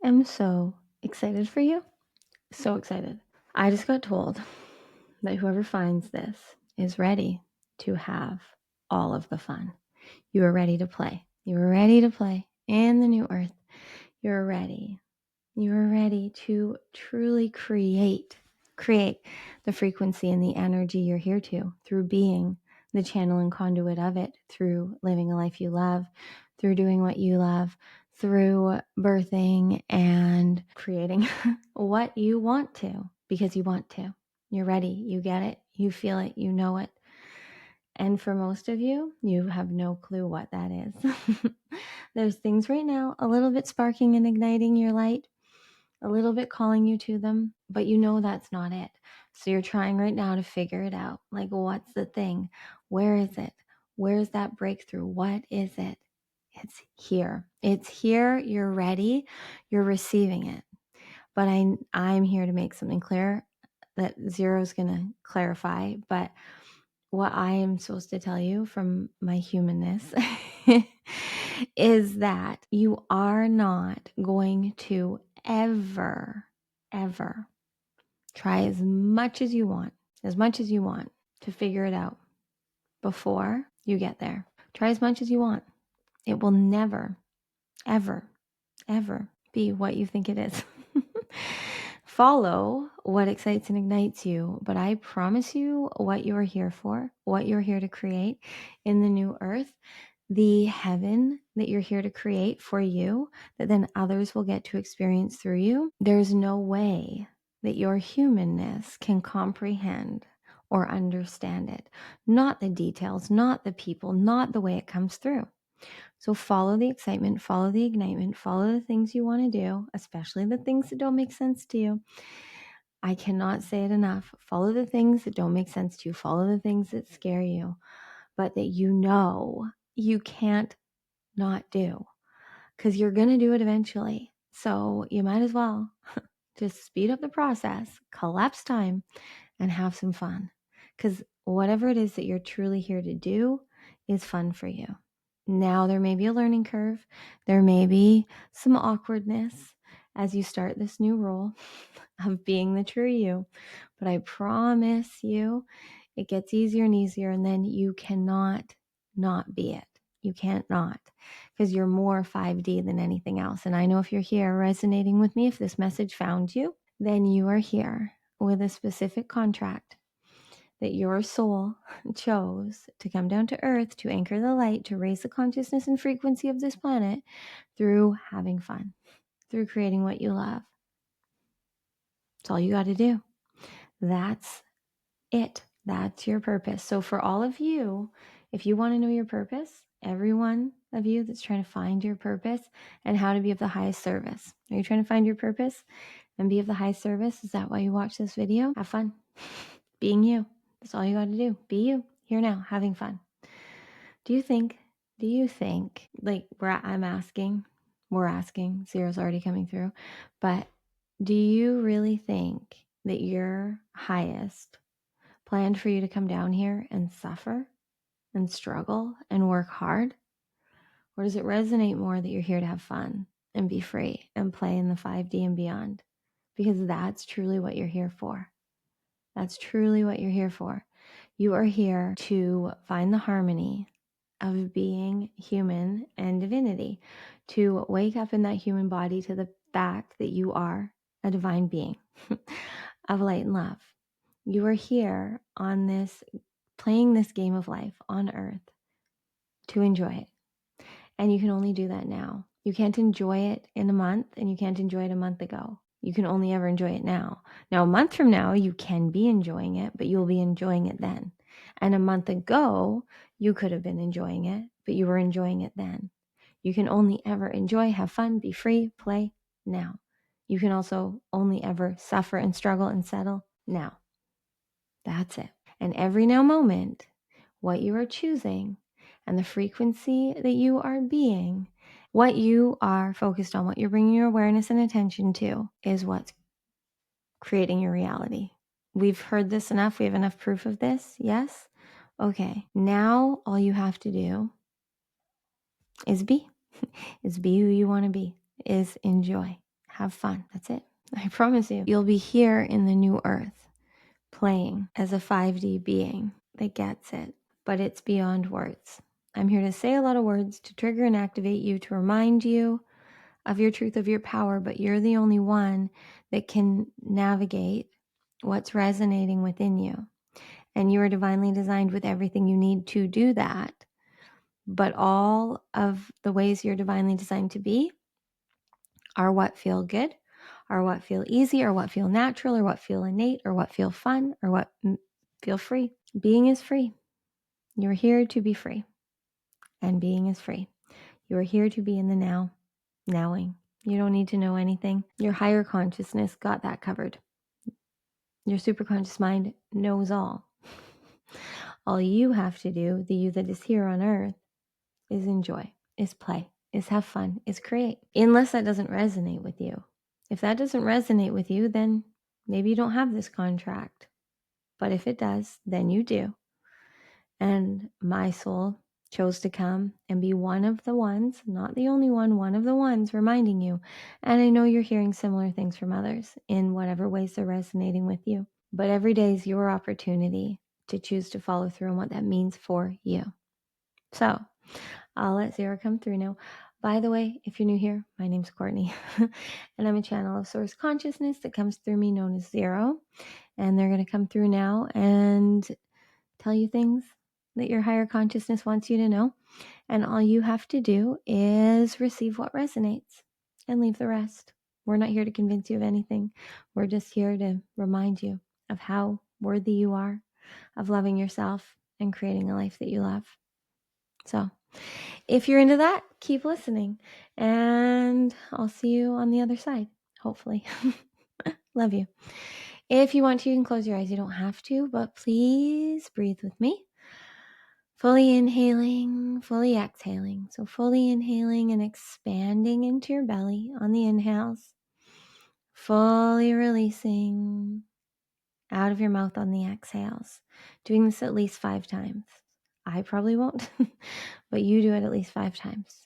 am so excited for you. So excited. I just got told that whoever finds this is ready to have all of the fun. You are ready to play. You are ready to play in the new earth. You're ready. You are ready to truly create the frequency and the energy you're here to through being the channel and conduit of it, through living a life you love, through doing what you love, through birthing and creating what you want to, because you want to. You're ready. You get it. You feel it. You know it. And for most of you, you have no clue what that is. There's things right now a little bit sparking and igniting your light, a little bit calling you to them, but you know that's not it. So you're trying right now to figure it out. Like, what's the thing? Where is it? Where's that breakthrough? What is it? It's here. It's here. You're ready. You're receiving it. But I'm here to make something clear that Zero is going to clarify. But what I am supposed to tell you from my humanness is that you are not going to ever try as much as you want to figure it out before you get there. Try as much as you want. It will never, ever be what you think it is. Follow what excites and ignites you, but I promise you what you're here for, what you're here to create in the new earth, the heaven that you're here to create for you, that then others will get to experience through you. There's no way that your humanness can comprehend or understand it. Not the details, not the people, not the way it comes through. So follow the excitement, follow the ignitement, follow the things you want to do, especially the things that don't make sense to you. I cannot say it enough. Follow the things that don't make sense to you. Follow the things that scare you, but that you know you can't not do, because you're going to do it eventually. So you might as well just speed up the process, collapse time, and have some fun. Because whatever it is that you're truly here to do is fun for you. Now, there may be a learning curve. There may be some awkwardness as you start this new role of being the true you. But I promise you, it gets easier and easier, and then you cannot not be it. You can't not, because you're more 5D than anything else. And I know if you're here resonating with me, if this message found you, then you are here with a specific contract that your soul chose to come down to earth, to anchor the light, to raise the consciousness and frequency of this planet through having fun, through creating what you love. That's all you got to do. That's it. That's your purpose. So for all of you, if you want to know your purpose, every one of you that's trying to find your purpose and how to be of the highest service. Are you trying to find your purpose and be of the highest service? Is that why you watch this video? Have fun being you. That's all you got to do. Be you here now, having fun. Do you think, like we're asking, Zero's already coming through, but do you really think that your highest planned for you to come down here and suffer and struggle and work hard? Or does it resonate more that you're here to have fun and be free and play in the 5D and beyond? Because that's truly what you're here for. That's truly what you're here for. You are here to find the harmony of being human and divinity, to wake up in that human body to the fact that you are a divine being of light and love. You are here on this, playing this game of life on earth to enjoy it. And you can only do that now. You can't enjoy it in a month, and you can't enjoy it a month ago. You can only ever enjoy it now. Now, a month from now, you can be enjoying it, but you'll be enjoying it then. And a month ago, you could have been enjoying it, but you were enjoying it then. You can only ever enjoy, have fun, be free, play now. You can also only ever suffer and struggle and settle now. That's it. And every now moment, what you are choosing and the frequency that you are being, what you are focused on, what you're bringing your awareness and attention to is what's creating your reality. We've heard this enough. We have enough proof of this. Yes? Okay. Now all you have to do is be. Is be who you want to be. Is enjoy. have fun. That's it. I promise you. You'll be here in the new earth, playing as a 5D being that gets it, but it's beyond words. I'm here to say a lot of words to trigger and activate you, to remind you of your truth, of your power, but you're the only one that can navigate what's resonating within you. And you are divinely designed with everything you need to do that. But all of the ways you're divinely designed to be are what feel good, are what feel easy, or what feel natural, or what feel innate, or what feel fun, or what feel free. Being is free. You're here to be free. And being is free. You are here to be in the now, nowing. You don't need to know anything. Your higher consciousness got that covered. Your superconscious mind knows all. All you have to do, the you that is here on earth, is enjoy, is play, is have fun, is create. Unless that doesn't resonate with you. If that doesn't resonate with you, then maybe you don't have this contract. But if it does, then you do. And my soul chose to come and be one of the ones, not the only one of the ones reminding you. And I know you're hearing similar things from others in whatever ways they're resonating with you. But every day is your opportunity to choose to follow through on what that means for you. So I'll let Zero come through now. By the way, if you're new here, my name's Courtney, and I'm a channel of source consciousness that comes through me known as Zero. And they're going to come through now and tell you things that your higher consciousness wants you to know. And all you have to do is receive what resonates and leave the rest. We're not here to convince you of anything. We're just here to remind you of how worthy you are of loving yourself and creating a life that you love. So if you're into that, keep listening, and I'll see you on the other side, hopefully. Love you. If you want to, you can close your eyes. You don't have to, but please breathe with me. Fully inhaling, fully exhaling. So fully inhaling and expanding into your belly on the inhales. Fully releasing out of your mouth on the exhales. Doing this at least 5 times. I probably won't, but you do it at least 5 times.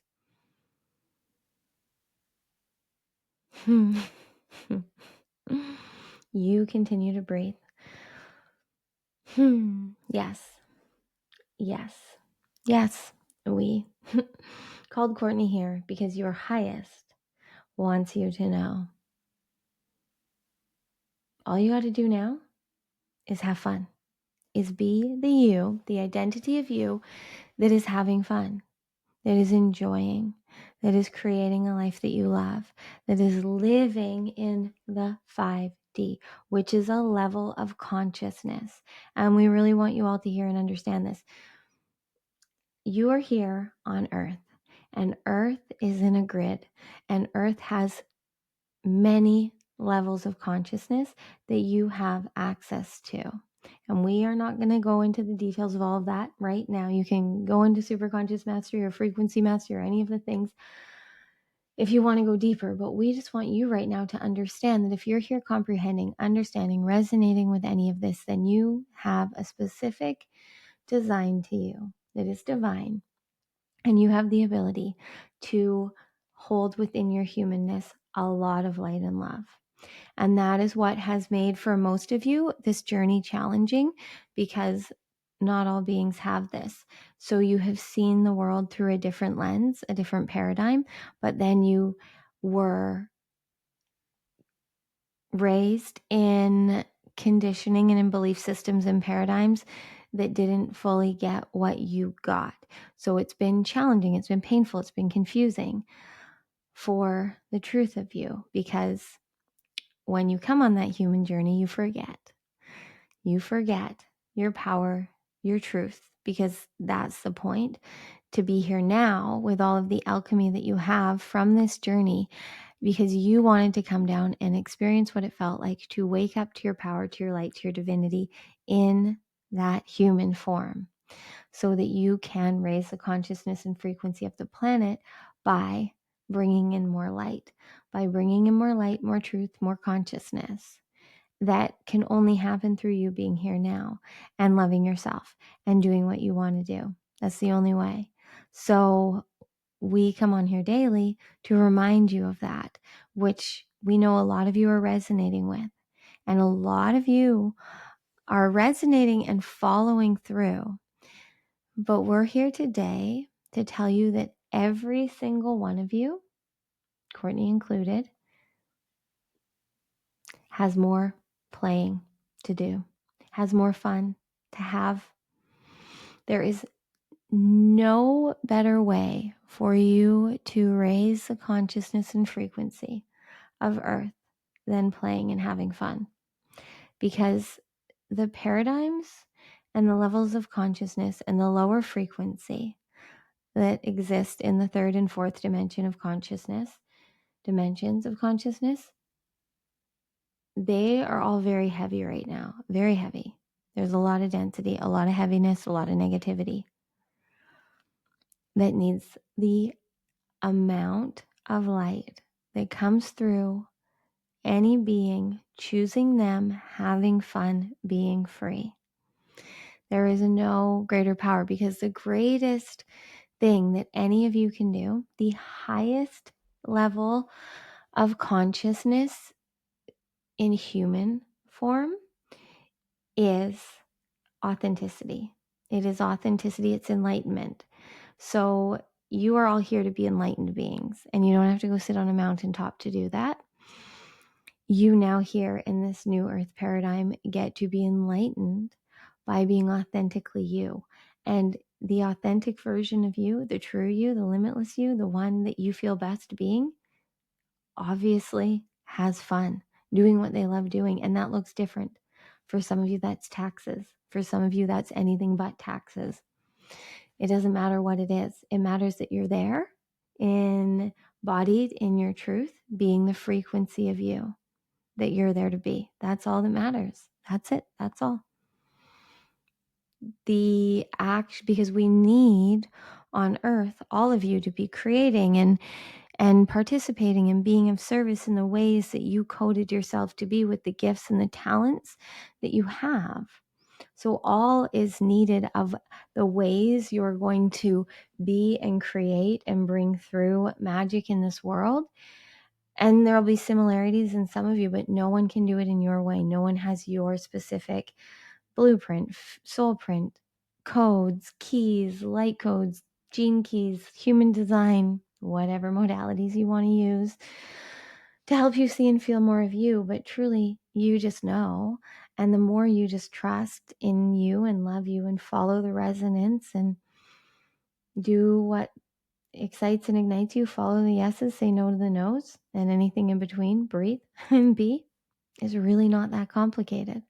You continue to breathe. Yes. Yes. Yes. We called Courtney here because your highest wants you to know. All you got to do now is have fun, is be the you, the identity of you that is having fun, that is enjoying, that is creating a life that you love, that is living in the 5D, which is a level of consciousness. And we really want you all to hear and understand this. You are here on Earth, and Earth is in a grid, and Earth has many levels of consciousness that you have access to. And we are not going to go into the details of all of that right now. You can go into superconscious mastery or frequency mastery or any of the things if you want to go deeper. But we just want you right now to understand that if you're here comprehending, understanding, resonating with any of this, then you have a specific design to you that is divine. And you have the ability to hold within your humanness a lot of light and love. And that is what has made for most of you this journey challenging, because not all beings have this. So you have seen the world through a different lens, a different paradigm, but then you were raised in conditioning and in belief systems and paradigms that didn't fully get what you got. So it's been challenging, it's been painful, it's been confusing for the truth of you, because when you come on that human journey, you forget. You forget your power, your truth, because that's the point, to be here now with all of the alchemy that you have from this journey, because you wanted to come down and experience what it felt like to wake up to your power, to your light, to your divinity in that human form, so that you can raise the consciousness and frequency of the planet by bringing in more light, by bringing in more light, more truth, more consciousness. That can only happen through you being here now and loving yourself and doing what you want to do. That's the only way. So we come on here daily to remind you of that, which we know a lot of you are resonating with. And a lot of you are resonating and following through. But we're here today to tell you that every single one of you, Cortnie included, has more playing to do, has more fun to have. There is no better way for you to raise the consciousness and frequency of Earth than playing and having fun. Because the paradigms and the levels of consciousness and the lower frequency that exist in the third and fourth dimensions of consciousness, they are all very heavy right now, very heavy. There's a lot of density, a lot of heaviness, a lot of negativity that needs the amount of light that comes through any being choosing them, having fun, being free. There is no greater power, because the greatest thing that any of you can do, the highest level of consciousness in human form, is authenticity. It is authenticity, it's enlightenment. So you are all here to be enlightened beings, and you don't have to go sit on a mountaintop to do that. You now here in this new earth paradigm get to be enlightened by being authentically you. And the authentic version of you, the true you, the limitless you, the one that you feel best being, obviously has fun doing what they love doing. And that looks different. For some of you, that's taxes. For some of you, that's anything but taxes. It doesn't matter what it is. It matters that you're there, embodied in your truth, being the frequency of you that you're there to be. That's all that matters. That's it. That's all. The act, because we need on earth all of you to be creating and participating and being of service in the ways that you coded yourself to be, with the gifts and the talents that you have. So all is needed of the ways you're going to be and create and bring through magic in this world. And there'll be similarities in some of you, but no one can do it in your way. No one has your specific blueprint, soul print, codes, keys, light codes, gene keys, human design, whatever modalities you want to use to help you see and feel more of you. But truly, you just know. And the more you just trust in you and love you and follow the resonance and do what excites and ignites you, follow the yeses, say no to the nos, and anything in between, breathe and be, is really not that complicated.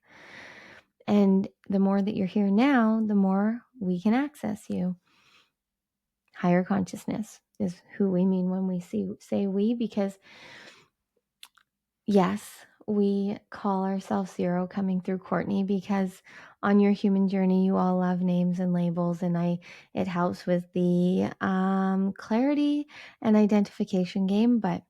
And the more that you're here now, the more we can access you. Higher consciousness is who we mean when we say we, because yes, we call ourselves Zero coming through Cortnie, because on your human journey, you all love names and labels, and it helps with the clarity and identification game, but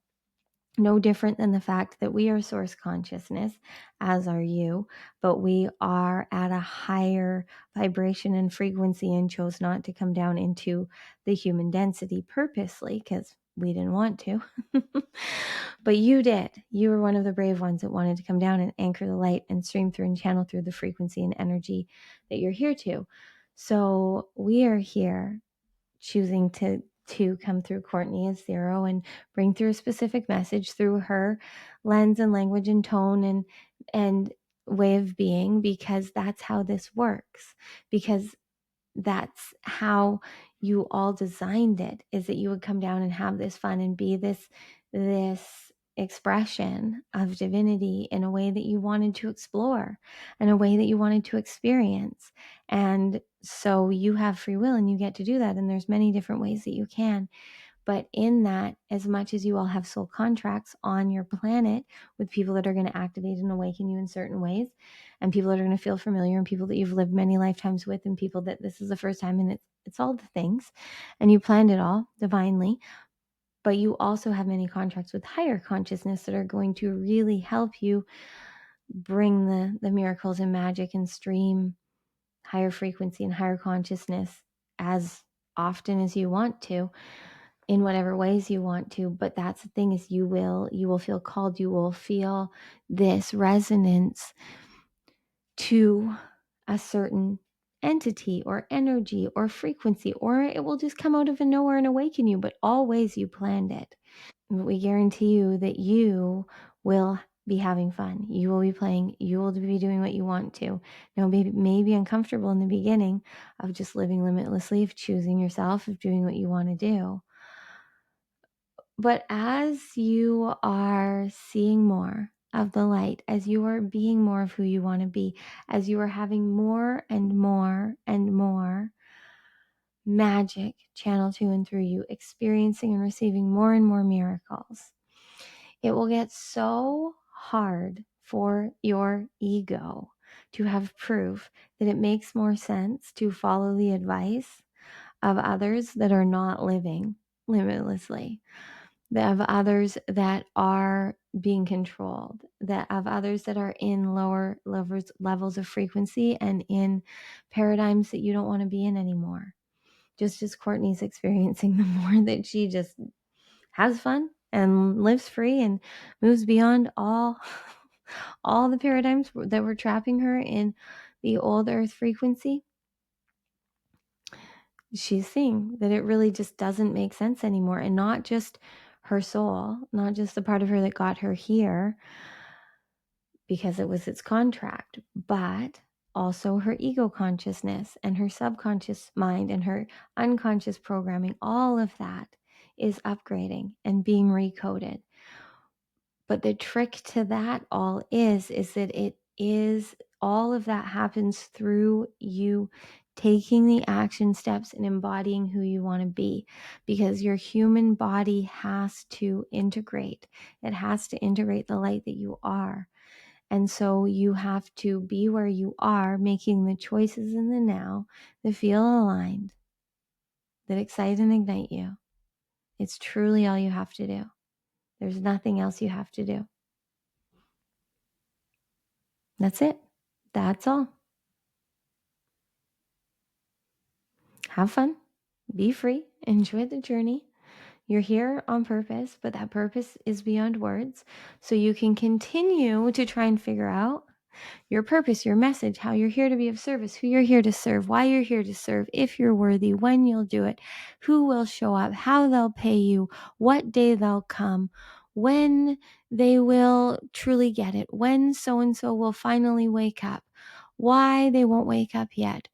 no different than the fact that we are source consciousness, as are you, but we are at a higher vibration and frequency and chose not to come down into the human density purposely because we didn't want to. But you did. You were one of the brave ones that wanted to come down and anchor the light and stream through and channel through the frequency and energy that you're here to. So we are here choosing to come through Cortnie as Zero and bring through a specific message through her lens and language and tone and way of being, because that's how this works, because that's how you all designed it, is that you would come down and have this fun and be this expression of divinity in a way that you wanted to explore, in a way that you wanted to experience. And so you have free will and you get to do that. And there's many different ways that you can. But in that, as much as you all have soul contracts on your planet with people that are going to activate and awaken you in certain ways, and people that are going to feel familiar, and people that you've lived many lifetimes with, and people that this is the first time, and it's all the things, and you planned it all divinely. But you also have many contracts with higher consciousness that are going to really help you bring the miracles and magic and stream higher frequency and higher consciousness as often as you want to in whatever ways you want to. But that's the thing, is you will feel called, you will feel this resonance to a certain entity or energy or frequency, or it will just come out of nowhere and awaken you, but always you planned it. We guarantee you that you will be having fun. You will be playing. You will be doing what you want to. Now, maybe uncomfortable in the beginning of just living limitlessly, of choosing yourself, of doing what you want to do. But as you are seeing more of the light, as you are being more of who you want to be, as you are having more and more and more magic channel to and through you, experiencing and receiving more and more miracles, it will get so hard for your ego to have proof that it makes more sense to follow the advice of others that are not living limitlessly, of others that are being controlled, that of others that are in lower levels of frequency and in paradigms that you don't want to be in anymore. Just as Courtney's experiencing the more that she just has fun and lives free and moves beyond all the paradigms that were trapping her in the old earth frequency, she's seeing that it really just doesn't make sense anymore. And not just her soul, not just the part of her that got her here because it was its contract, but also her ego consciousness and her subconscious mind and her unconscious programming. All of that is upgrading and being recoded. But the trick to that all is that it is, all of that happens through you taking the action steps and embodying who you want to be, because your human body has to integrate. It has to integrate the light that you are. And so you have to be where you are, making the choices in the now that feel aligned, that excite and ignite you. It's truly all you have to do. There's nothing else you have to do. That's it. That's all. Have fun. Be free. Enjoy the journey. You're here on purpose, but that purpose is beyond words. So you can continue to try and figure out your purpose, your message, how you're here to be of service, who you're here to serve, why you're here to serve, if you're worthy, when you'll do it, who will show up, how they'll pay you, what day they'll come, when they will truly get it, when so-and-so will finally wake up, why they won't wake up yet,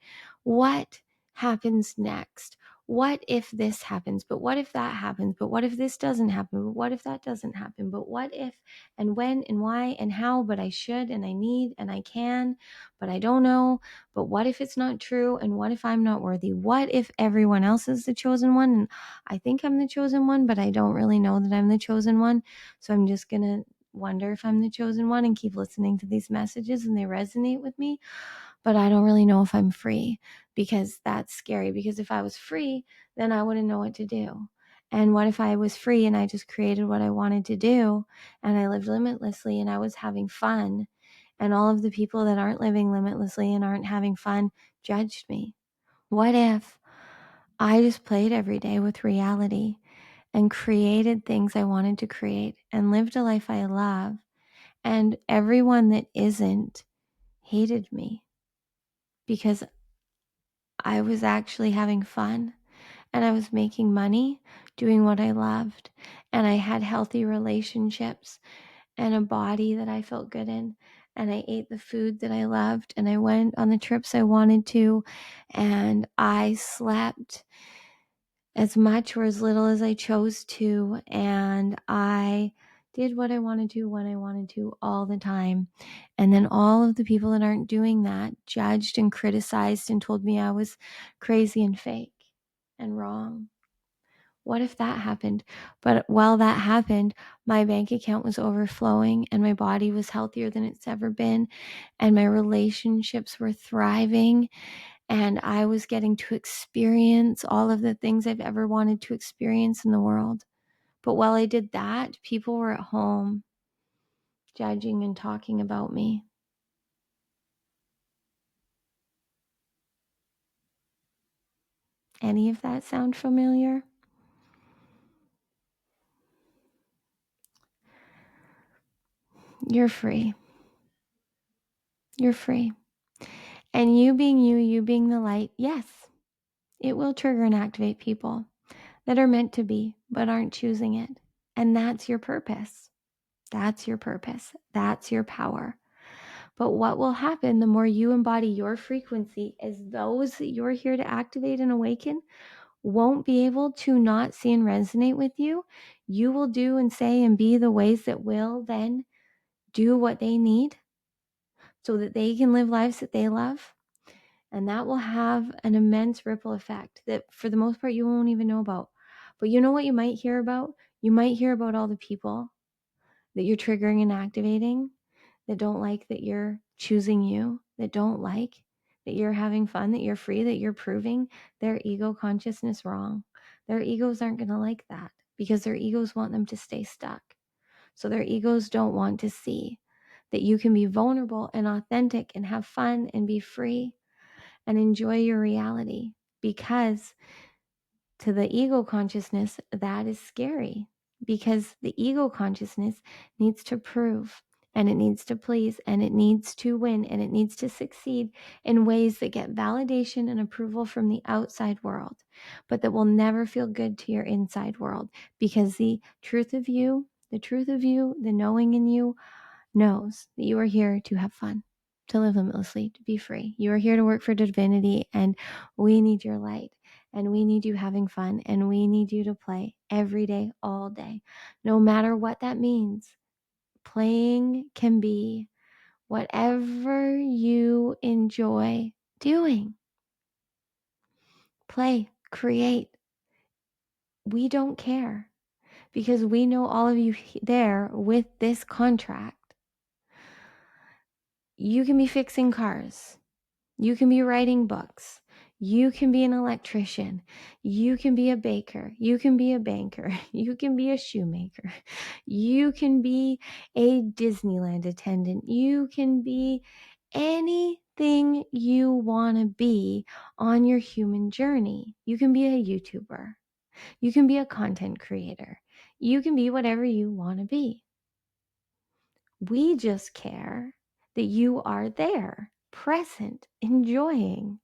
what happens next. What if this happens? But what if that happens? But what if this doesn't happen? But what if that doesn't happen? But what if, and when and why and how? But I should and I need and I can, but I don't know. But what if it's not true? And what if I'm not worthy? What if everyone else is the chosen one? And I think I'm the chosen one, but I don't really know that I'm the chosen one. So I'm just going to wonder if I'm the chosen one and keep listening to these messages and they resonate with me. But I don't really know if I'm free, because that's scary. Because if I was free, then I wouldn't know what to do. And what if I was free and I just created what I wanted to do and I lived limitlessly and I was having fun, and all of the people that aren't living limitlessly and aren't having fun judged me? What if I just played every day with reality and created things I wanted to create and lived a life I love, and everyone that isn't hated me because I was actually having fun and I was making money doing what I loved, and I had healthy relationships and a body that I felt good in, and I ate the food that I loved, and I went on the trips I wanted to, and I slept as much or as little as I chose to, and I did what I wanted to when I wanted to all the time. And then all of the people that aren't doing that judged and criticized and told me I was crazy and fake and wrong. What if that happened? But while that happened, my bank account was overflowing and my body was healthier than it's ever been, and my relationships were thriving, and I was getting to experience all of the things I've ever wanted to experience in the world. But while I did that, people were at home judging and talking about me. Any of that sound familiar? You're free. You're free. And you being the light, yes, it will trigger and activate people that are meant to be, but aren't choosing it. And that's your purpose. That's your purpose. That's your power. But what will happen the more you embody your frequency is those that you're here to activate and awaken won't be able to not see and resonate with you. You will do and say and be the ways that will then do what they need so that they can live lives that they love. And that will have an immense ripple effect that for the most part you won't even know about. But you know what you might hear about? You might hear about all the people that you're triggering and activating that don't like that you're choosing you, that don't like that you're having fun, that you're free, that you're proving their ego consciousness wrong. Their egos aren't going to like that because their egos want them to stay stuck. So their egos don't want to see that you can be vulnerable and authentic and have fun and be free and enjoy your reality, because to the ego consciousness, that is scary, because the ego consciousness needs to prove and it needs to please and it needs to win and it needs to succeed in ways that get validation and approval from the outside world, but that will never feel good to your inside world, because the truth of you, the knowing in you knows that you are here to have fun, to live limitlessly, to be free. You are here to work for divinity, and we need your light, and we need you having fun, and we need you to play every day, all day, no matter what that means. Playing can be whatever you enjoy doing. Play, create. We don't care, because we know all of you there with this contract. You can be fixing cars. You can be writing books. You can be an electrician. You can be a baker. You can be a banker. You can be a shoemaker. You can be a Disneyland attendant. You can be anything you want to be on your human journey. You can be a YouTuber. You can be a content creator. You can be whatever you want to be. We just care that you are there, present, enjoying,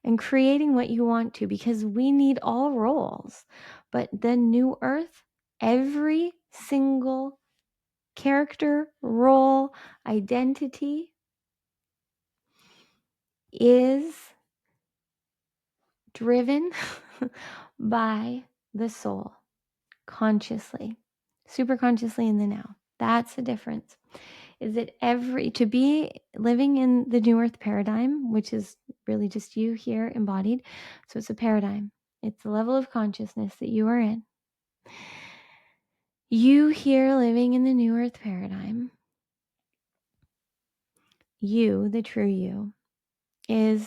and creating what you want to, because we need all roles. But the new earth, every single character, role, identity is driven by the soul, consciously, super consciously in the now. That's the difference. Is that to be living in the new earth paradigm, which is really just you here embodied. So it's a paradigm. It's the level of consciousness that you are in. You here living in the new earth paradigm, you, the true you, is,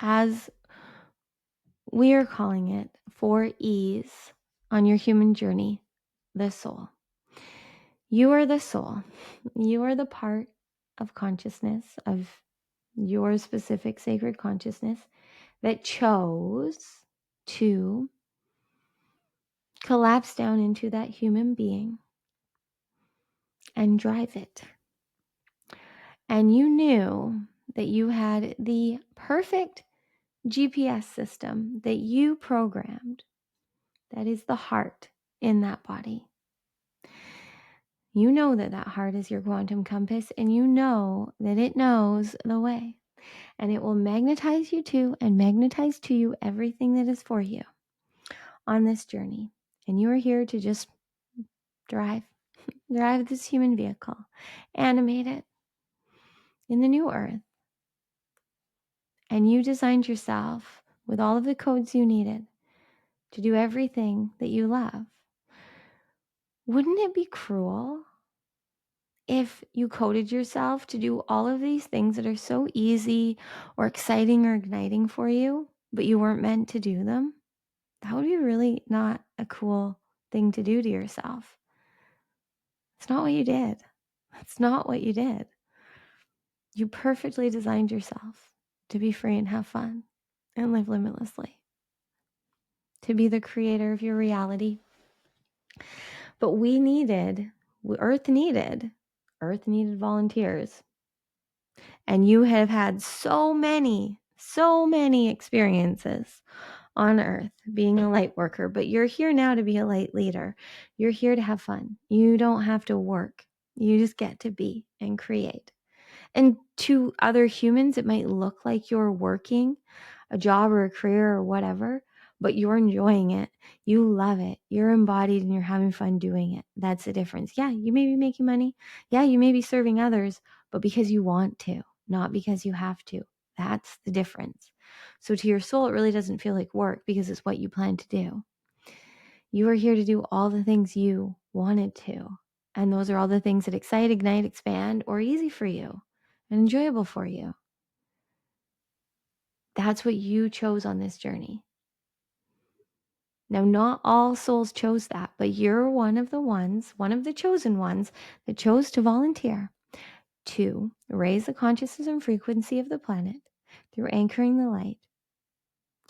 as we are calling it for ease on your human journey, the soul. You are the soul. You are the part of consciousness, of your specific sacred consciousness, that chose to collapse down into that human being and drive it. And you knew that you had the perfect GPS system that you programmed, that is the heart in that body. You know that that heart is your quantum compass, and you know that it knows the way, and it will magnetize you to and magnetize to you everything that is for you on this journey. And you are here to just drive this human vehicle, animate it in the new earth. And you designed yourself with all of the codes you needed to do everything that you love. Wouldn't it be cruel if you coded yourself to do all of these things that are so easy or exciting or igniting for you, but you weren't meant to do them? That would be really not a cool thing to do to yourself. It's not what you did. That's not what you did. You perfectly designed yourself to be free and have fun and live limitlessly, to be the creator of your reality. But Earth needed Earth needed volunteers. And you have had so many experiences on Earth being a light worker, but you're here now to be a light leader. You're here to have fun. You don't have to work. You just get to be and create. And to other humans, it might look like you're working a job or a career or whatever, but you're enjoying it. You love it. You're embodied and you're having fun doing it. That's the difference. Yeah, you may be making money. Yeah, you may be serving others, but because you want to, not because you have to. That's the difference. So to your soul, it really doesn't feel like work because it's what you plan to do. You are here to do all the things you wanted to. And those are all the things that excite, ignite, expand, or easy for you and enjoyable for you. That's what you chose on this journey. Now, not all souls chose that, but you're one of the chosen ones that chose to volunteer to raise the consciousness and frequency of the planet through anchoring the light,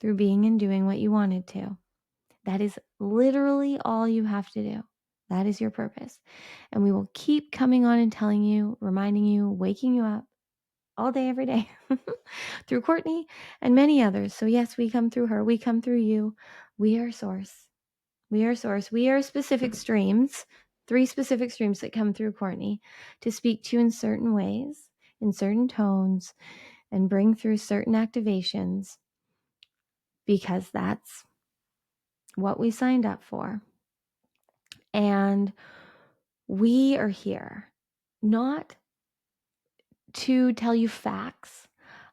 through being and doing what you wanted to. That is literally all you have to do. That is your purpose. And we will keep coming on and telling you, reminding you, waking you up all day, every day through Cortnie and many others. So yes, we come through her. We come through you. We are source. We are source. We are specific streams, 3 specific streams that come through Cortnie to speak to you in certain ways, in certain tones, and bring through certain activations because that's what we signed up for. And we are here not to tell you facts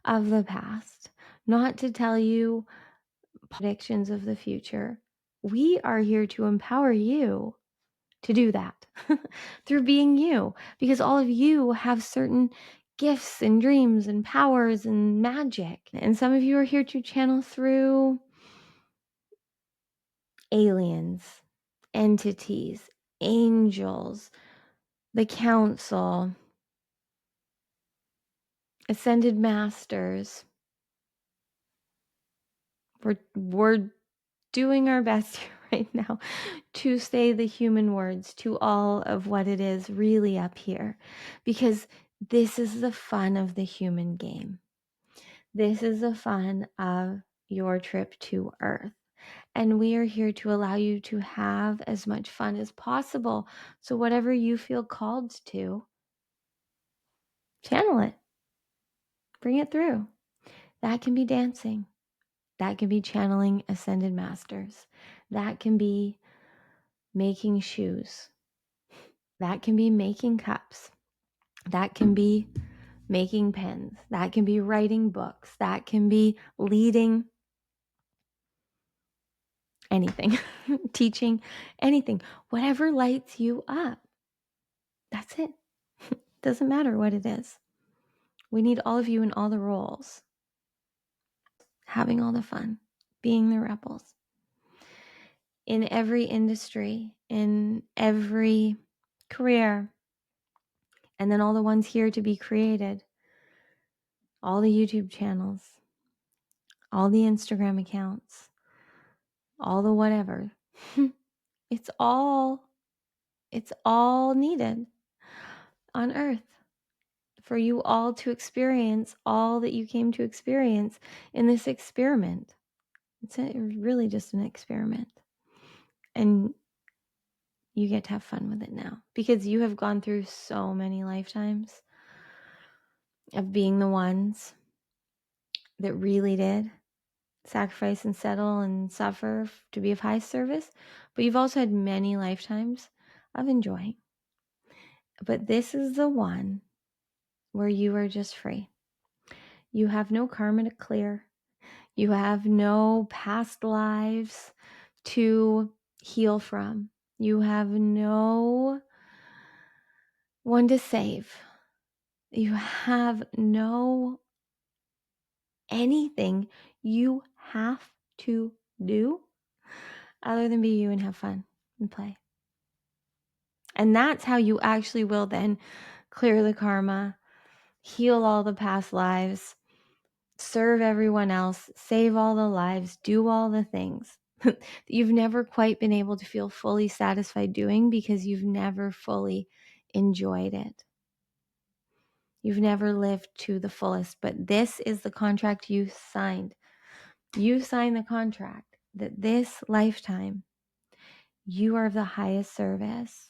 of the past, not to tell you predictions of the future. We are here to empower you to do that through being you, because all of you have certain gifts and dreams and powers and magic. And some of you are here to channel through aliens, entities, angels, the council, ascended masters. We're doing our best right now to say the human words to all of what it is really up here, because this is the fun of the human game. This is the fun of your trip to Earth. And we are here to allow you to have as much fun as possible. So whatever you feel called to, channel it. Bring it through. That can be dancing. That can be channeling ascended masters. That can be making shoes. That can be making cups. That can be making pens. That can be writing books. That can be leading anything, teaching anything, whatever lights you up. That's it. Doesn't matter what it is. We need all of you in all the roles, having all the fun, being the rebels. In every industry, in every career, and then all the ones here to be created, all the YouTube channels, all the Instagram accounts, all the whatever. It's all needed on Earth for you all to experience all that you came to experience in this experiment. It's really just an experiment. And you get to have fun with it now because you have gone through so many lifetimes of being the ones that really did sacrifice and settle and suffer to be of high service. But you've also had many lifetimes of enjoying. But this is the one where you are just free. You have no karma to clear. You have no past lives to heal from. You have no one to save. You have no anything you have to do other than be you and have fun and play. And that's how you actually will then clear the karma, heal all the past lives, serve everyone else, save all the lives, do all the things that you've never quite been able to feel fully satisfied doing because you've never fully enjoyed it. You've never lived to the fullest, but this is the contract you signed. You signed the contract that this lifetime you are of the highest service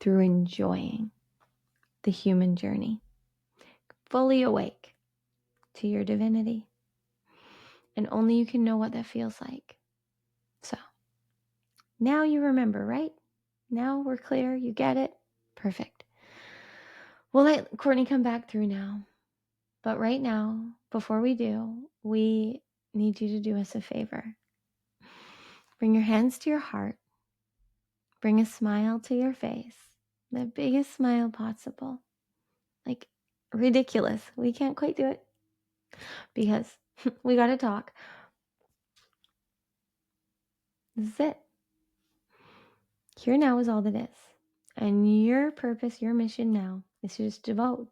through enjoying the human journey, fully awake to your divinity. And only you can know what that feels like. So now you remember, right? Now we're clear. You get it? Perfect. We'll let Cortnie come back through now. But right now, before we do, we need you to do us a favor. Bring your hands to your heart. Bring a smile to your face. The biggest smile possible. Like ridiculous. We can't quite do it because we got to talk. This is it. Here now is all that is. And your purpose, your mission now is to just devote.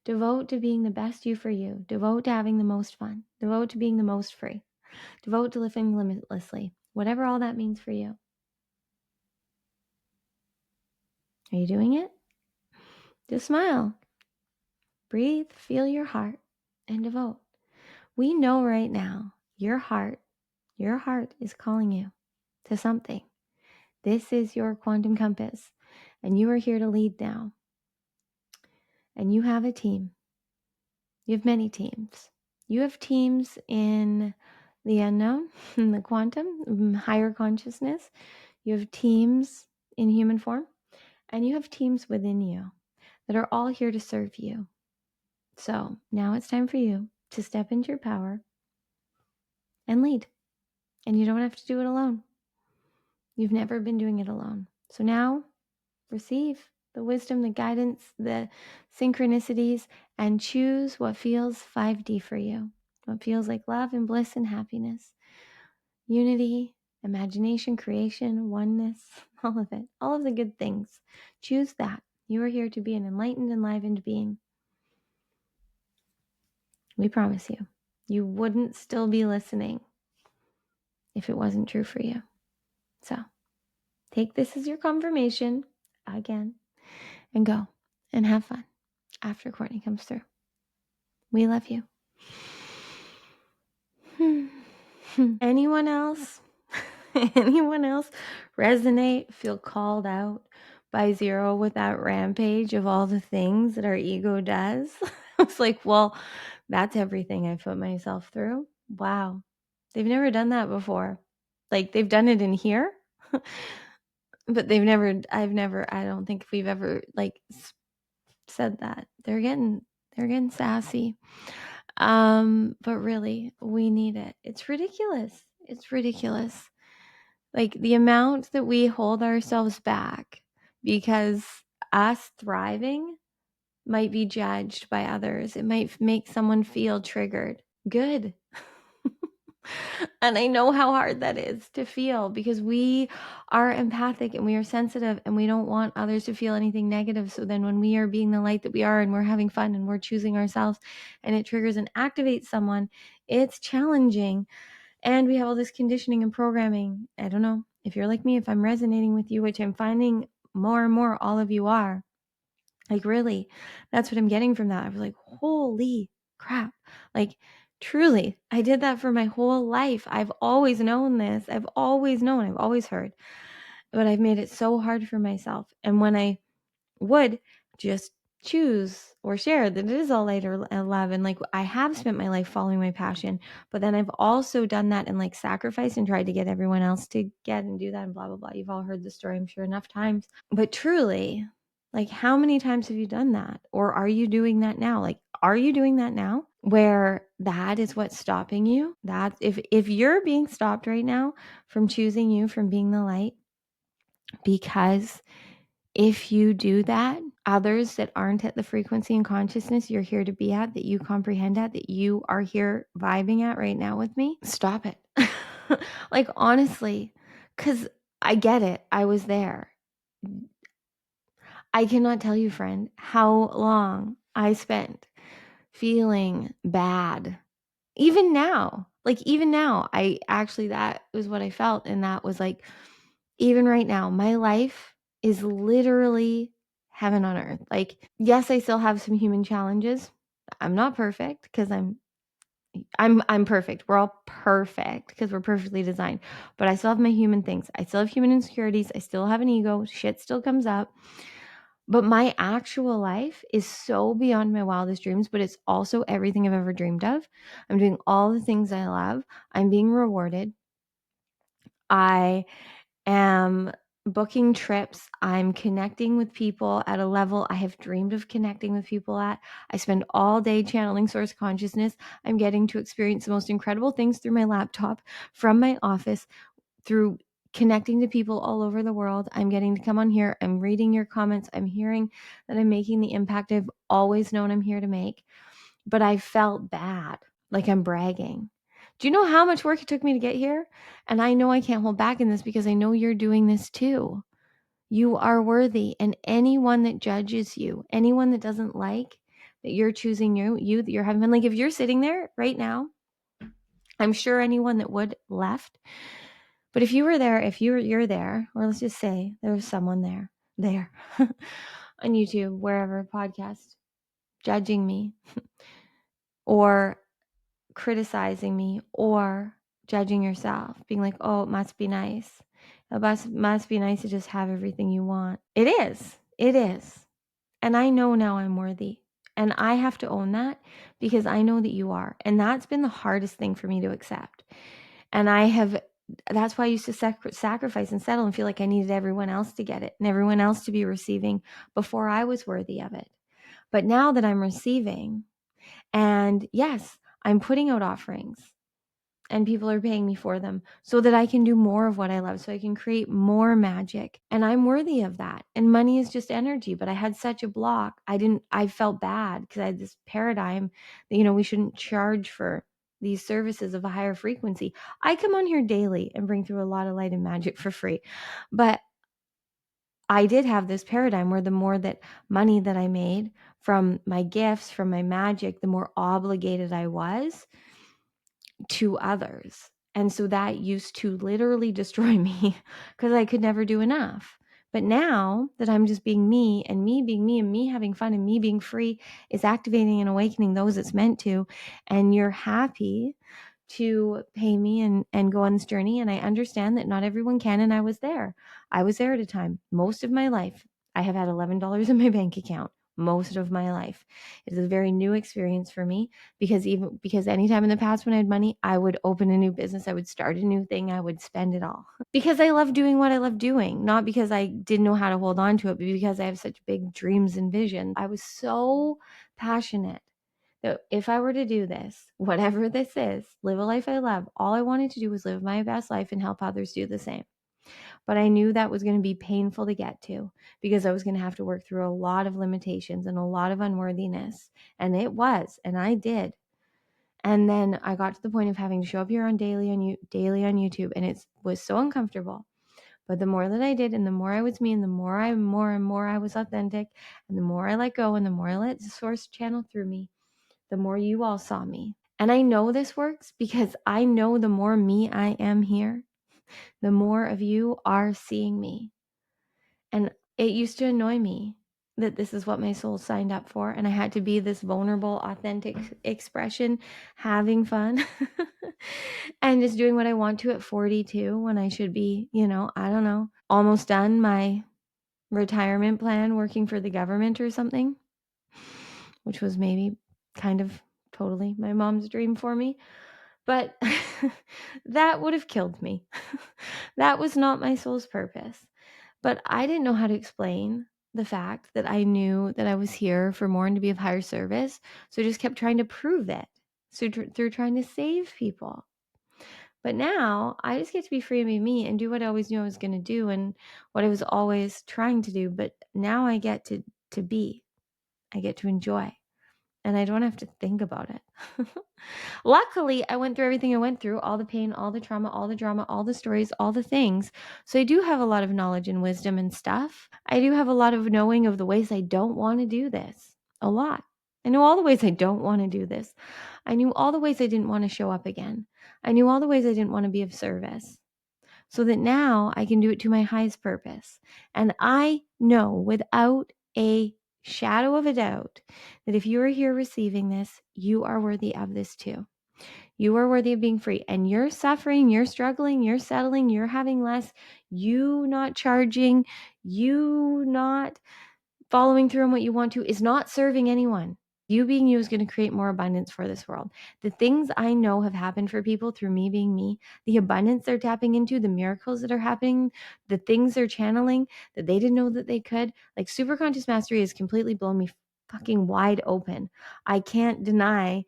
Devote to being the best you for you. Devote to having the most fun. Devote to being the most free. Devote to living limitlessly. Whatever all that means for you. Are you doing it? Just smile. Breathe, feel your heart, and devote. We know right now your heart is calling you to something. This is your quantum compass, and you are here to lead now. And you have a team. You have many teams. You have teams in the unknown, in the quantum, higher consciousness. You have teams in human form, and you have teams within you that are all here to serve you. So now it's time for you to step into your power and lead. And you don't have to do it alone. You've never been doing it alone. So now receive the wisdom, the guidance, the synchronicities, and choose what feels 5D for you. What feels like love and bliss and happiness, unity, imagination, creation, oneness, all of it, all of the good things. Choose that. You are here to be an enlightened, enlivened being. We promise you, you wouldn't still be listening if it wasn't true for you. So take this as your confirmation again and go and have fun after Cortnie comes through. We love you. Anyone else? Anyone else resonate, feel called out by zero with that rampage of all the things that our ego does? I was like, well, that's everything I put myself through. Wow. They've never done that before. Like they've done it in here, but I don't think we've ever like said that. They're getting sassy. But really, we need it. It's ridiculous. It's ridiculous. Like the amount that we hold ourselves back because us thriving might be judged by others. It might make someone feel triggered. Good. And I know how hard that is to feel because we are empathic and we are sensitive and we don't want others to feel anything negative. So then when we are being the light that we are and we're having fun and we're choosing ourselves and it triggers and activates someone, it's challenging. And we have all this conditioning and programming. I don't know if you're like me, if I'm resonating with you, which I'm finding more and more all of you are. Like really, that's what I'm getting from that. I was like, holy crap. Like truly, I did that for my whole life. I've always known this. I've always heard, but I've made it so hard for myself. And when I would just choose or share that it is all light or love, and like I have spent my life following my passion, but then I've also done that and like sacrificed and tried to get everyone else to get and do that and blah, blah, blah. You've all heard the story, I'm sure, enough times. But truly, like how many times have you done that? Or are you doing that now? Like, are you doing that now where that is what's stopping you? That if you're being stopped right now from choosing you, from being the light, because if you do that, others that aren't at the frequency and consciousness you're here to be at, that you comprehend at, that you are here vibing at right now with me, stop it. Like honestly, because I get it. I was there. I cannot tell you, friend, how long I spent feeling bad. Even now, I actually, that was what I felt. And that was like, even right now, my life is literally heaven on earth. Like, yes, I still have some human challenges. I'm not perfect because I'm perfect. We're all perfect because we're perfectly designed. But I still have my human things. I still have human insecurities. I still have an ego. Shit still comes up. But my actual life is so beyond my wildest dreams, but it's also everything I've ever dreamed of. I'm doing all the things I love. I'm being rewarded. I am booking trips. I'm connecting with people at a level I have dreamed of connecting with people at. I spend all day channeling source consciousness. I'm getting to experience the most incredible things through my laptop, from my office, through connecting to people all over the world. I'm getting to come on here. I'm reading your comments. I'm hearing that I'm making the impact I've always known I'm here to make. But I felt bad, like I'm bragging. Do you know how much work it took me to get here? And I know I can't hold back in this because I know you're doing this too. You are worthy. And anyone that judges you, anyone that doesn't like that you're choosing you that you're having fun, like if you're sitting there right now, I'm sure anyone that would left. But if you were there, if you're there, or let's just say there's someone there on YouTube, wherever, podcast, judging me or criticizing me or judging yourself, being like, oh, it must be nice. It must be nice to just have everything you want. It is. It is. And I know now I'm worthy. And I have to own that because I know that you are. And that's been the hardest thing for me to accept. And that's why I used to sacrifice and settle and feel like I needed everyone else to get it and everyone else to be receiving before I was worthy of it. But now that I'm receiving, and yes, I'm putting out offerings and people are paying me for them so that I can do more of what I love, so I can create more magic. And I'm worthy of that. And money is just energy. But I had such a block. I felt bad because I had this paradigm that, we shouldn't charge for these services of a higher frequency. I come on here daily and bring through a lot of light and magic for free. But I did have this paradigm where the more that money that I made from my gifts, from my magic, the more obligated I was to others. And so that used to literally destroy me because I could never do enough. But now that I'm just being me and me being me and me having fun and me being free is activating and awakening those it's meant to. And you're happy to pay me and go on this journey. And I understand that not everyone can. And I was there. I was there at a time. Most of my life, I have had $11 in my bank account. Most of my life. It is a very new experience for me because anytime in the past when I had money, I would open a new business. I would start a new thing. I would spend it all because I love doing what I love doing, not because I didn't know how to hold on to it, but because I have such big dreams and visions. I was so passionate that if I were to do this, whatever this is, live a life I love, all I wanted to do was live my best life and help others do the same. But I knew that was going to be painful to get to because I was going to have to work through a lot of limitations and a lot of unworthiness. And it was, and I did. And then I got to the point of having to show up here on daily on YouTube, and it was so uncomfortable. But the more that I did, and the more I was me, and the more and more I was authentic, and the more I let go, and the more I let the source channel through me, the more you all saw me. And I know this works because I know the more me I am here, the more of you are seeing me. And it used to annoy me that this is what my soul signed up for. And I had to be this vulnerable, authentic expression, having fun and just doing what I want to at 42 when I should be, I don't know, almost done my retirement plan working for the government or something, which was maybe kind of totally my mom's dream for me. But that would have killed me. That was not my soul's purpose. But I didn't know how to explain the fact that I knew that I was here for more and to be of higher service. So I just kept trying to prove it. So through trying to save people. But now I just get to be free and be me and do what I always knew I was going to do and what I was always trying to do. But now I get to be. I get to enjoy. And I don't have to think about it. Luckily, I went through everything I went through, all the pain, all the trauma, all the drama, all the stories, all the things. So I do have a lot of knowledge and wisdom and stuff. I do have a lot of knowing of the ways I don't want to do this. A lot. I know all the ways I don't want to do this. I knew all the ways I didn't want to show up again. I knew all the ways I didn't want to be of service. So that now I can do it to my highest purpose. And I know without a shadow of a doubt that if you are here receiving this, you are worthy of this too. You are worthy of being free, and you're suffering, you're struggling, you're settling, you're having less, you not charging, you not following through on what you want to is not serving anyone. You being you is going to create more abundance for this world. The things I know have happened for people through me being me, the abundance they're tapping into, the miracles that are happening, the things they're channeling that they didn't know that they could. Like superconscious mastery has completely blown me fucking wide open. I can't deny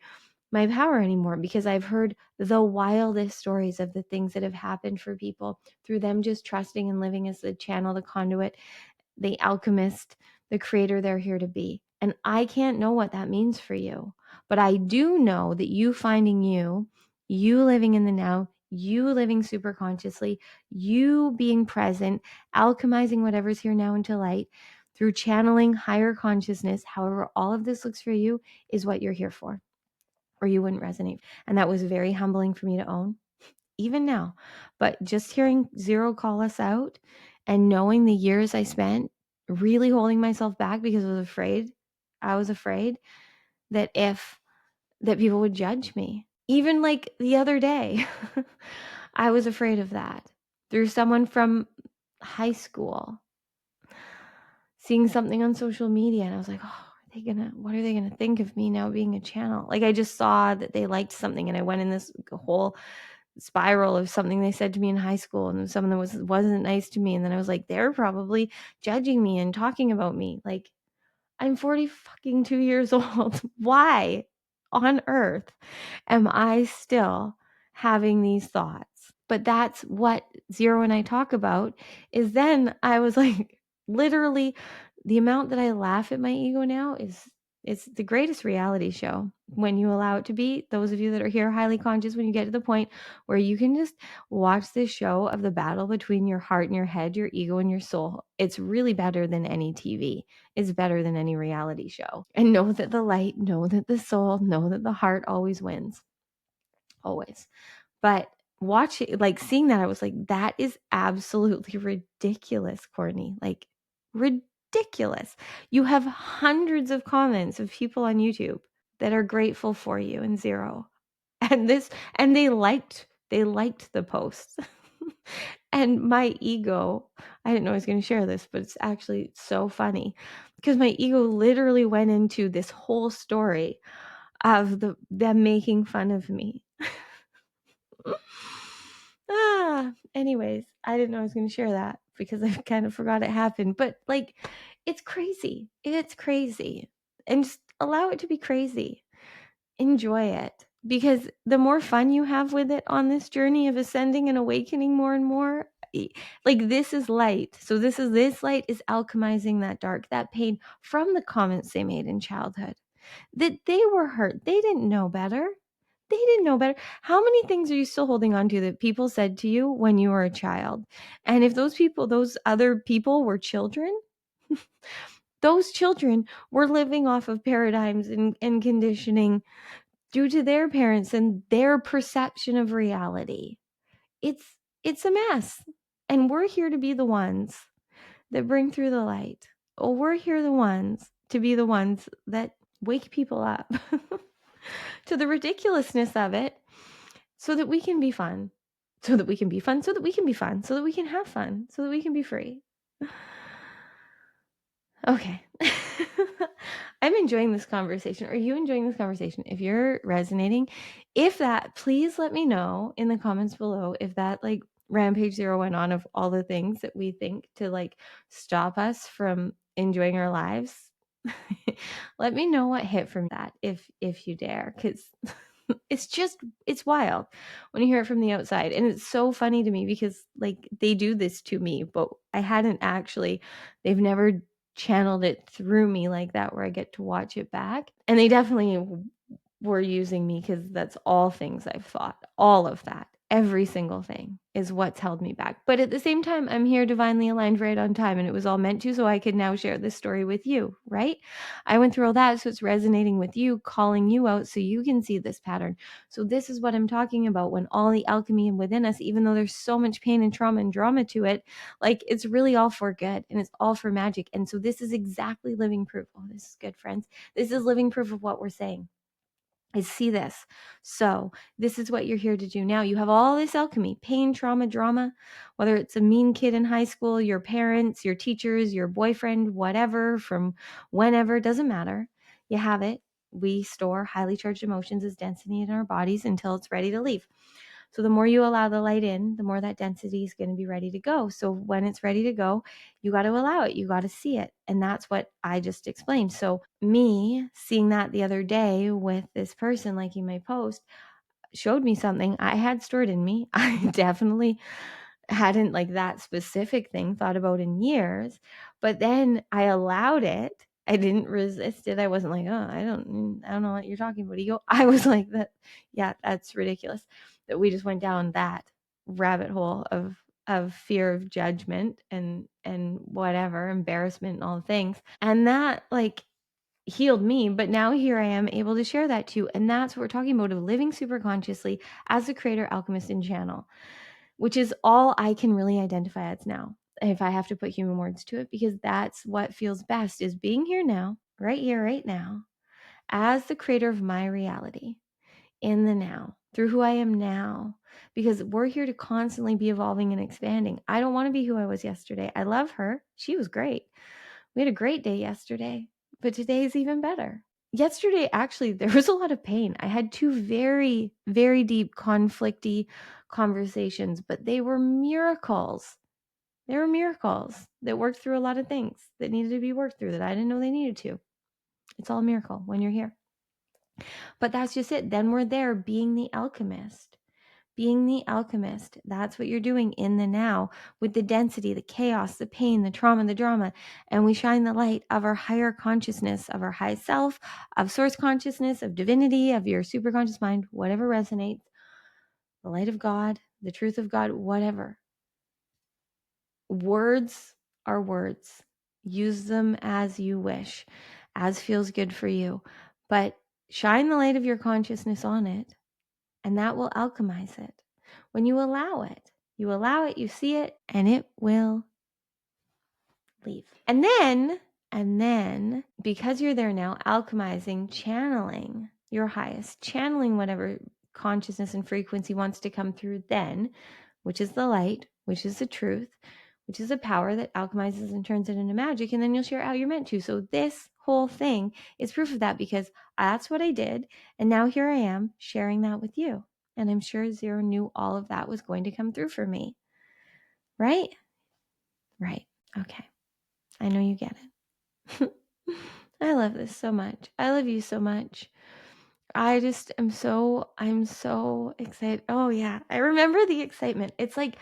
my power anymore because I've heard the wildest stories of the things that have happened for people through them just trusting and living as the channel, the conduit, the alchemist, the creator they're here to be. And I can't know what that means for you, but I do know that you finding you living in the now, you living super consciously, you being present, alchemizing whatever's here now into light through channeling higher consciousness, however all of this looks for you, is what you're here for, or you wouldn't resonate. And that was very humbling for me to own, even now. But just hearing Zero call us out and knowing the years I spent really holding myself back because I was afraid that people would judge me. Even like the other day, I was afraid of that through someone from high school seeing something on social media. And I was like, oh, what are they gonna think of me now being a channel? Like I just saw that they liked something and I went in this whole spiral of something they said to me in high school and someone that wasn't nice to me. And then I was like, they're probably judging me and talking about me. Like, I'm 40 fucking 2 years old. Why on earth am I still having these thoughts? But that's what Zero and I talk about is then I was like, literally the amount that I laugh at my ego now is it's the greatest reality show when you allow it to be. Those of you that are here highly conscious, when you get to the point where you can just watch this show of the battle between your heart and your head, your ego and your soul, it's really better than any TV. It's better than any reality show. And know that the light, know that the soul, know that the heart always wins. Always. But watching, like seeing that, I was like, that is absolutely ridiculous, Courtney. Like ridiculous. You have hundreds of comments of people on YouTube that are grateful for you and Zero. And they liked the posts. And my ego, I didn't know I was going to share this, but it's actually so funny because my ego literally went into this whole story of them making fun of me. Anyways, I didn't know I was going to share that because I kind of forgot it happened. But like, it's crazy. It's crazy. And just allow it to be crazy. Enjoy it. Because the more fun you have with it on this journey of ascending and awakening more and more, like this is light. So this light is alchemizing that dark, that pain from the comments they made in childhood. That they were hurt. They didn't know better. They didn't know better. How many things are you still holding on to that people said to you when you were a child? And if those other people were children, those children were living off of paradigms and conditioning due to their parents and their perception of reality. It's a mess. And we're here to be the ones that bring through the light. Oh, we're here the ones to be the ones that wake people up to the ridiculousness of it so that we can be fun. So that we can be fun, so that we can be fun, so that we can have fun, so that we can be free. Okay. I'm enjoying this conversation. Are you enjoying this conversation? If you're resonating, please let me know in the comments below if that like Rampage Zero went on of all the things that we think to like stop us from enjoying our lives. Let me know what hit from that if you dare, because it's wild when you hear it from the outside. And it's so funny to me because like they do this to me, but they've never channeled it through me like that where I get to watch it back. And they definitely were using me because that's all things I've thought, all of that. Every single thing is what's held me back. But at the same time, I'm here divinely aligned right on time, and it was all meant to, so I could now share this story with you, right? I went through all that, so it's resonating with you, calling you out so you can see this pattern. So this is what I'm talking about when all the alchemy within us, even though there's so much pain and trauma and drama to it, like it's really all for good and it's all for magic. And so this is exactly living proof. Oh, this is good, friends. This is living proof of what we're saying. I see this. So this is what you're here to do now. You have all this alchemy, pain, trauma, drama, whether it's a mean kid in high school, your parents, your teachers, your boyfriend, whatever, from whenever, doesn't matter. You have it. We store highly charged emotions as density in our bodies until it's ready to leave. So the more you allow the light in, the more that density is going to be ready to go. So when it's ready to go, you got to allow it. You got to see it. And that's what I just explained. So me seeing that the other day with this person liking my post showed me something I had stored in me. I definitely hadn't like that specific thing thought about in years, but then I allowed it. I didn't resist it. I wasn't like, oh, I don't know what you're talking about. I was like that. Yeah, that's ridiculous that we just went down that rabbit hole of fear of judgment and whatever, embarrassment and all the things. And that like healed me, but now here I am able to share that too. And that's what we're talking about, of living super consciously as a creator, alchemist, and channel, which is all I can really identify as now, if I have to put human words to it, because that's what feels best, is being here now, right now, as the creator of my reality in the now, through who I am now, because we're here to constantly be evolving and expanding. I don't want to be who I was yesterday. I love her. She was great. We had a great day yesterday, but today is even better. Yesterday, actually, there was a lot of pain. I had two very, very deep, conflicty conversations, but they were miracles. They were miracles that worked through a lot of things that needed to be worked through that I didn't know they needed to. It's all a miracle when you're here. But that's just it. Then we're there being the alchemist. Being the alchemist, that's what you're doing in the now, with the density, the chaos, the pain, the trauma, the drama. And we shine the light of our higher consciousness, of our high self, of source consciousness, of divinity, of your superconscious mind, whatever resonates, the light of God, the truth of God, whatever. Words are words. Use them as you wish, as feels good for you. But shine the light of your consciousness on it, and that will alchemize it. When you allow it, you see it, and it will leave. And then, because you're there now, alchemizing, channeling your highest, channeling whatever consciousness and frequency wants to come through then, which is the light, which is the truth, which is a power that alchemizes and turns it into magic, and then you'll share how you're meant to. So this whole thing is proof of that, because that's what I did, and now here I am sharing that with you. And I'm sure Zero knew all of that was going to come through for me. Right? Right. Okay. I know you get it. I love this so much. I love you so much. I'm so excited. Oh yeah. I remember the excitement. It's like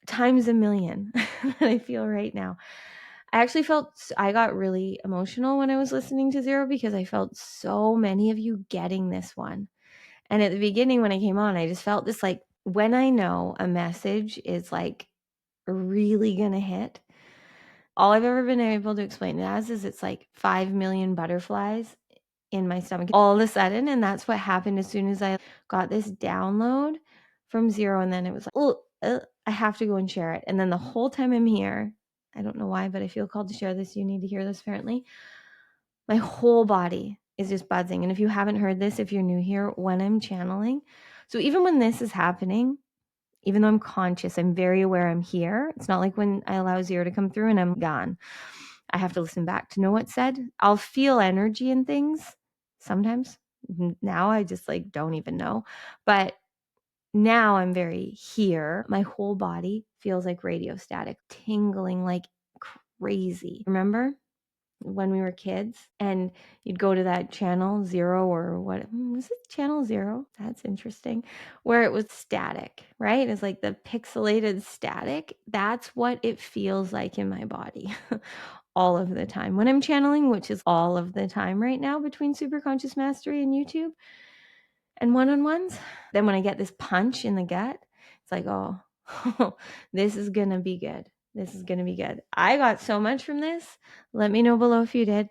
times a million that I feel right now. I got really emotional when I was listening to Zero, because I felt so many of you getting this one. And at the beginning when I came on, I just felt this, like, when I know a message is like really gonna hit, all I've ever been able to explain it as is it's like 5 million butterflies in my stomach all of a sudden. And that's what happened as soon as I got this download from Zero. And then it was like, oh, I have to go and share it. And then the whole time I'm here, I don't know why, but I feel called to share this. You need to hear this apparently. My whole body is just buzzing. And if you haven't heard this, if you're new here, when I'm channeling, so even when this is happening, even though I'm conscious, I'm very aware I'm here. It's not like when I allow Zero to come through and I'm gone. I have to listen back to know what's said. I'll feel energy in things sometimes. Now I just like don't even know. But now I'm very here. My whole body feels like radio static, tingling like crazy. Remember when we were kids and you'd go to that channel Zero, or what was it, channel Zero? That's interesting. Where it was static, right? It's like the pixelated static. That's what it feels like in my body all of the time when I'm channeling, which is all of the time right now between Super Conscious Mastery and YouTube. and one-on-ones. Then when I get this punch in the gut, it's like, oh, this is going to be good. This is going to be good. I got so much from this. Let me know below if you did.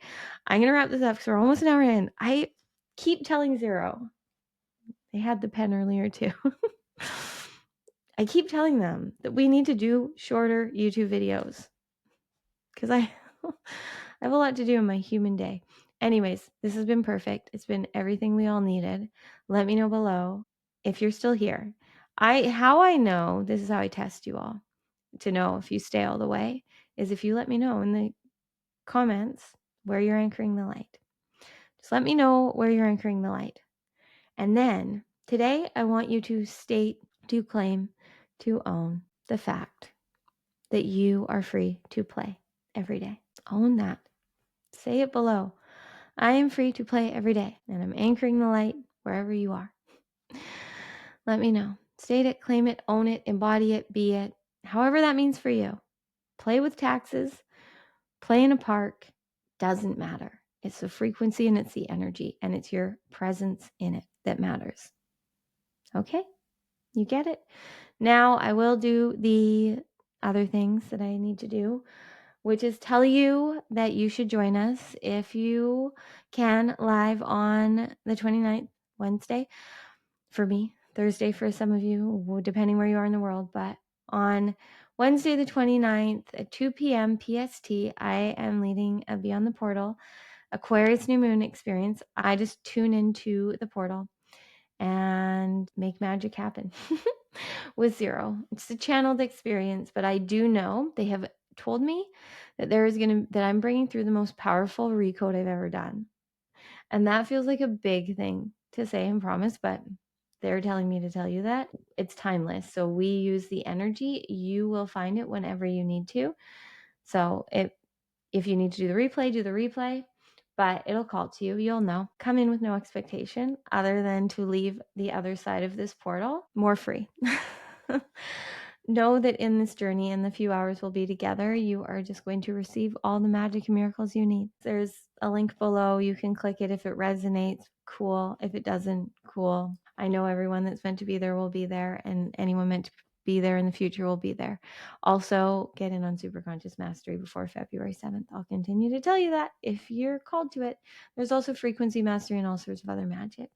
I'm going to wrap this up because we're almost an hour in. I keep telling Zero. They had the pen earlier too. I keep telling them that we need to do shorter YouTube videos because I have a lot to do in my human day. Anyways, this has been perfect. It's been everything we all needed. Let me know below if you're still here. How I know, this is how I test you all to know if you stay all the way, is if you let me know in the comments where you're anchoring the light. Just let me know where you're anchoring the light. And then today I want you to state, to claim, to own the fact that you are free to play every day. Own that. Say it below. I am free to play every day, and I'm anchoring the light wherever you are. Let me know. State it, claim it, own it, embody it, be it, however that means for you. Play with taxes, play in a park, doesn't matter. It's the frequency and it's the energy, and it's your presence in it that matters. Okay? You get it? Now I will do the other things that I need to do, which is tell you that you should join us if you can live on the 29th, Wednesday for me, Thursday for some of you, depending where you are in the world. But on Wednesday the 29th at 2 p.m. PST, I am leading a Beyond the Portal Aquarius New Moon experience. I just tune into the portal and make magic happen with Zero. It's a channeled experience, but I do know they have told me that that I'm bringing through the most powerful recode I've ever done. And that feels like a big thing to say and promise, but they're telling me to tell you that it's timeless. So we use the energy. You will find it whenever you need to. So if you need to do the replay, but it'll call to you. You'll know. Come in with no expectation other than to leave the other side of this portal more free. Know that in this journey, in the few hours we'll be together, you are just going to receive all the magic and miracles you need. There's a link below. You can click it if it resonates. Cool. If it doesn't, cool. I know everyone that's meant to be there will be there, and anyone meant to be there in the future will be there. Also, get in on Superconscious Mastery before February 7th. I'll continue to tell you that if you're called to it. There's also Frequency Mastery and all sorts of other magic.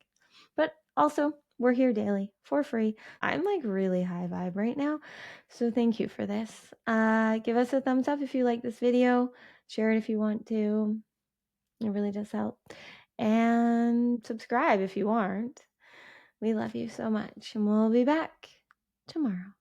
But also, we're here daily for free. I'm like really high vibe right now. So thank you for this. Give us a thumbs up if you like this video. Share it if you want to. It really does help. And subscribe if you aren't. We love you so much. And we'll be back tomorrow.